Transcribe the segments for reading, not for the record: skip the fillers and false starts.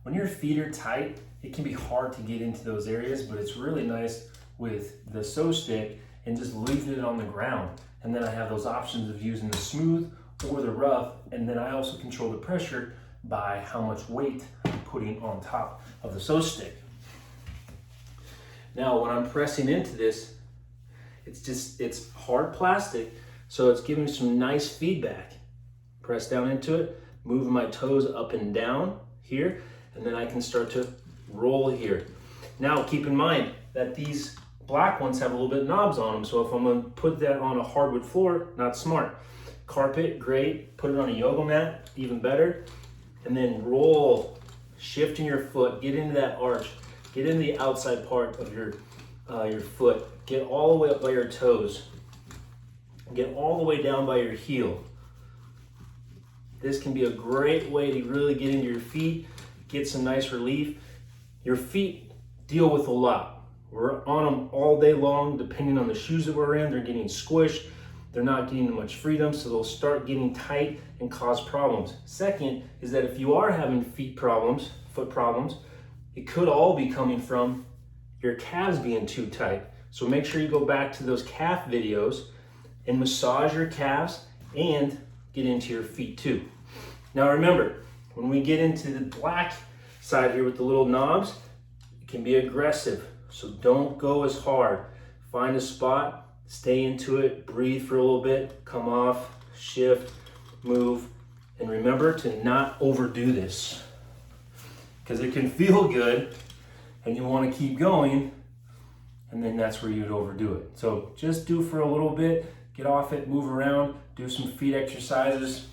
When your feet are tight, it can be hard to get into those areas, but it's really nice with the PSO-STICK and just leaving it on the ground. And then I have those options of using the smooth or the rough, and then I also control the pressure by how much weight I'm putting on top of the PSO-STICK. Now, when I'm pressing into this, it's hard plastic, so it's giving me some nice feedback. Press down into it, move my toes up and down here, and then I can start to roll here. Now, keep in mind that these black ones have a little bit of knobs on them, so if I'm gonna put that on a hardwood floor, not smart. Carpet, great. Put it on a yoga mat, even better. And then roll, shifting your foot, get into that arch, get into the outside part of your foot, get all the way up by your toes, get all the way down by your heel. This can be a great way to really get into your feet, get some nice relief. Your feet deal with a lot. We're on them all day long, depending on the shoes that we're in. They're getting squished. They're not getting much freedom, so they'll start getting tight and cause problems. Second is that if you are having foot problems, it could all be coming from your calves being too tight. So make sure you go back to those calf videos and massage your calves and get into your feet too. Now remember, when we get into the black side here with the little knobs, it can be aggressive, so don't go as hard. Find a spot, stay into it, breathe for a little bit, come off, shift, move, and remember to not overdo this, because it can feel good and you want to keep going, and then that's where you'd overdo it. So just do for a little bit, get off it, move around, do some feet exercises,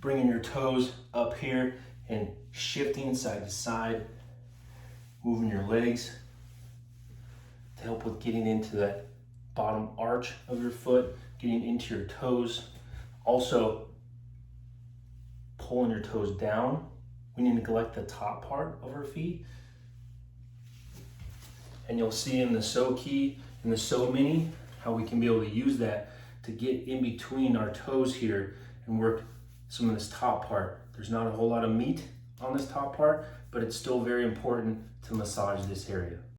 bringing your toes up here and shifting side to side, moving your legs to help with getting into that bottom arch of your foot, getting into your toes. Also, pulling your toes down. We need to neglect the top part of our feet. And you'll see in the PSO key and the PSO mini how we can be able to use that to get in between our toes here and work some of this top part. There's not a whole lot of meat on this top part, but it's still very important to massage this area.